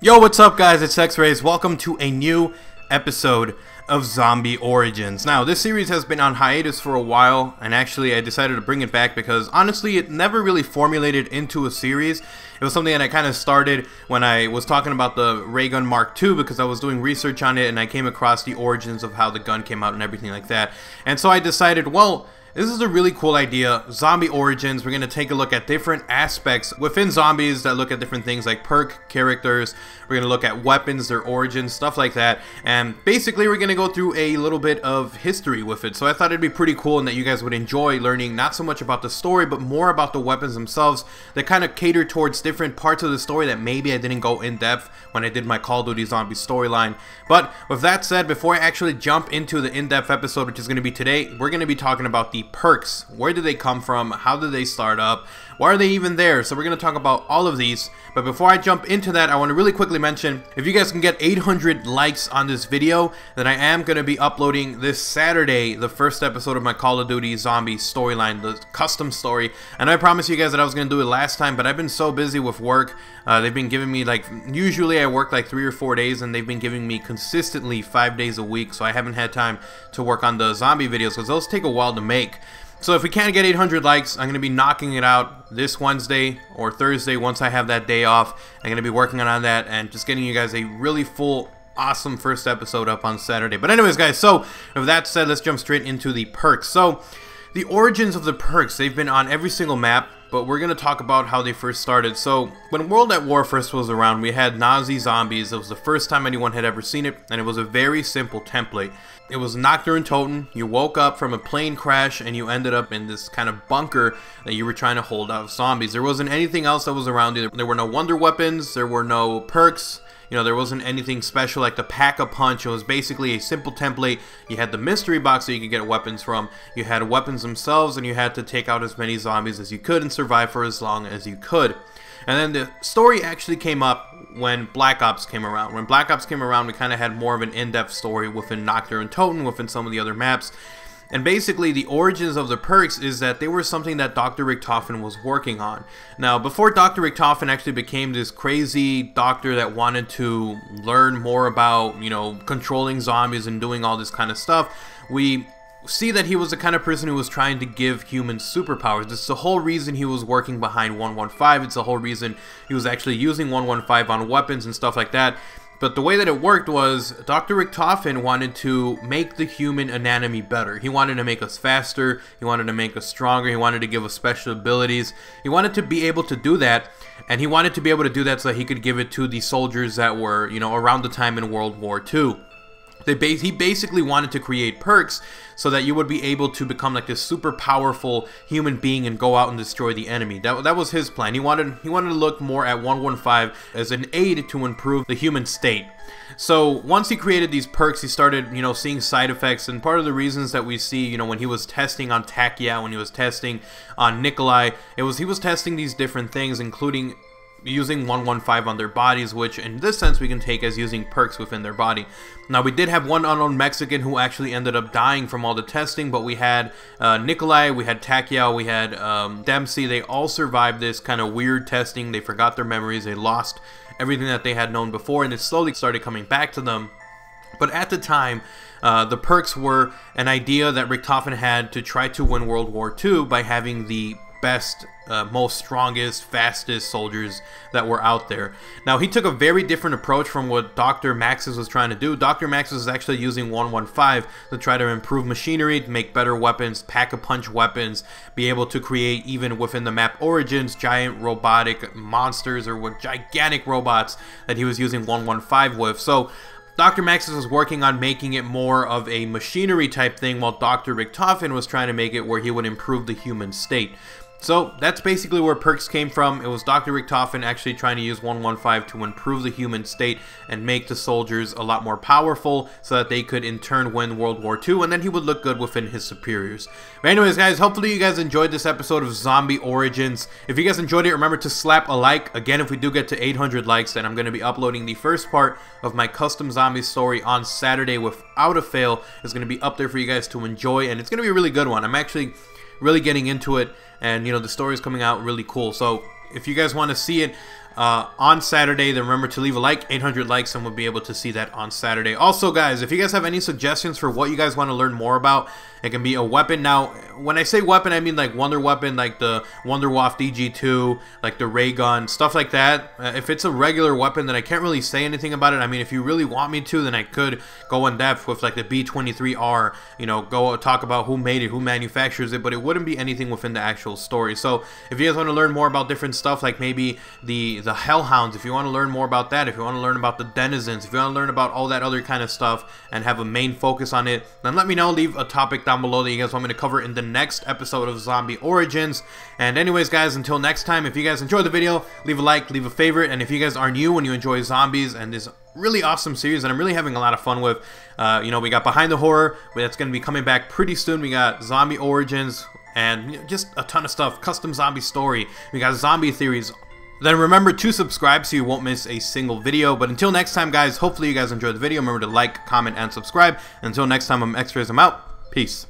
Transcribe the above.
Yo, what's up guys, it's XRAYZ. Welcome to a new episode of Zombie Origins. Now, this series has been on hiatus for a while, and actually I decided to bring it back because honestly it never really formulated into a series. It was something that I kind of started when I was talking about the ray gun Mark II because I was doing research on it and I came across the origins of how the gun came out and everything like that. And so I decided, well, this is a really cool idea, Zombie Origins. We're going to take a look at different aspects within zombies that look at different things like perk characters. We're going to look at weapons, their origins, stuff like that. And basically we're going to go through a little bit of history with it. So I thought it'd be pretty cool and that you guys would enjoy learning not so much about the story, but more about the weapons themselves that kind of cater towards different parts of the story that maybe I didn't go in depth when I did my Call of Duty Zombie storyline. But with that said, before I actually jump into the in-depth episode, which is going to be today, we're going to be talking about the perks. Where did they come from? How did they start up? Why are they even there? So we're going to talk about all of these. But before I jump into that, I want to really quickly mention, if you guys can get 800 likes on this video, then I am going to be uploading this Saturday the first episode of my Call of Duty Zombie storyline, the custom story. And I promised you guys that I was going to do it last time, but I've been so busy with work. They've been giving me, like, usually I work like 3 or 4 days, and they've been giving me consistently 5 days a week, so I haven't had time to work on the zombie videos because those take a while to make. So if we can't get 800 likes, I'm going to be knocking it out this Wednesday or Thursday once I have that day off. I'm going to be working on that and just getting you guys a really full, awesome first episode up on Saturday. But anyways, guys, so with that said, let's jump straight into the perks. So the origins of the perks, they've been on every single map, but we're going to talk about how they first started. So when World at War first was around, we had Nazi zombies. It was the first time anyone had ever seen it, and it was a very simple template. It was Nocturne Totem. You woke up from a plane crash and you ended up in this kind of bunker that you were trying to hold out zombies. There wasn't anything else that was around you. There were no wonder weapons, there were no perks. You know, there wasn't anything special like the Pack-a-Punch. It was basically a simple template. You had the mystery box that you could get weapons from. You had weapons themselves, and you had to take out as many zombies as you could and survive for as long as you could. And then the story actually came up when Black Ops came around. When Black Ops came around, we kind of had more of an in-depth story within Nocturne Totem, within some of the other maps. And basically, the origins of the perks is that they were something that Dr. Richtofen was working on. Now, before Dr. Richtofen actually became this crazy doctor that wanted to learn more about, you know, controlling zombies and doing all this kind of stuff, we see that he was the kind of person who was trying to give humans superpowers. This is the whole reason he was working behind 115. It's the whole reason he was actually using 115 on weapons and stuff like that. But the way that it worked was Dr. Richtofen wanted to make the human anatomy better. He wanted to make us faster, he wanted to make us stronger, he wanted to give us special abilities. He wanted to be able to do that, and he wanted to be able to do that so that he could give it to the soldiers that were, you know, around the time in World War II. He basically wanted to create perks so that you would be able to become like this super powerful human being and go out and destroy the enemy. That was his plan. He wanted to look more at 115 as an aid to improve the human state. So once he created these perks, he started, you know, seeing side effects, and part of the reasons that we see, you know, when he was testing on Takia, when he was testing on Nikolai, he was testing these different things, including using 115 on their bodies, which in this sense we can take as using perks within their body. Now, we did have one unknown Mexican who actually ended up dying from all the testing, but we had Nikolai, we had Takia, we had Dempsey. They all survived this kind of weird testing. They forgot their memories, they lost everything that they had known before, and it slowly started coming back to them. But at the time, the perks were an idea that Richtofen had to try to win World War II by having the best, most strongest, fastest soldiers that were out there. Now, he took a very different approach from what Dr. Maxis was trying to do. Dr. Maxis was actually using 115 to try to improve machinery, to make better weapons, Pack-a-Punch weapons, be able to create, even within the map origins, giant robotic monsters or with gigantic robots that he was using 115 with. So Dr. Maxis was working on making it more of a machinery type thing, while Dr. Richtofen was trying to make it where he would improve the human state. So that's basically where perks came from. It was Dr. Richtofen actually trying to use 115 to improve the human state and make the soldiers a lot more powerful so that they could in turn win World War II, and then he would look good within his superiors. But anyways, guys, hopefully you guys enjoyed this episode of Zombie Origins. If you guys enjoyed it, remember to slap a like. Again, if we do get to 800 likes, then I'm going to be uploading the first part of my custom zombie story on Saturday without a fail. It's going to be up there for you guys to enjoy, and it's going to be a really good one. I'm actually really getting into it, and you know, the story is coming out really cool. So if you guys want to see it, on Saturday, then remember to leave a like. 800 likes and we'll be able to see that on Saturday. Also, guys, if you guys have any suggestions for what you guys want to learn more about, it can be a weapon. Now, when I say weapon, I mean like Wonder Weapon, like the Wonderwaft DG2, like the ray gun, stuff like that. If it's a regular weapon, then I can't really say anything about it. I mean, if you really want me to, then I could go in depth with like the B23R, you know, go talk about who made it, who manufactures it, but it wouldn't be anything within the actual story. So if you guys want to learn more about different stuff, like maybe the Hellhounds, if you want to learn more about that, if you want to learn about the Denizens, if you want to learn about all that other kind of stuff and have a main focus on it, then let me know. Leave a topic down below that you guys want me to cover in the next episode of Zombie Origins. And anyways, guys, until next time, if you guys enjoyed the video, leave a like, leave a favorite, and if you guys are new and you enjoy zombies and this really awesome series that I'm really having a lot of fun with, you know, we got Behind the Horror, that's going to be coming back pretty soon. We got Zombie Origins, and you know, just a ton of stuff. Custom zombie story. We got zombie theories. Then remember to subscribe so you won't miss a single video. But until next time, guys, hopefully you guys enjoyed the video. Remember to like, comment, and subscribe. Until next time, I'm XRAYZ. I'm out. Peace.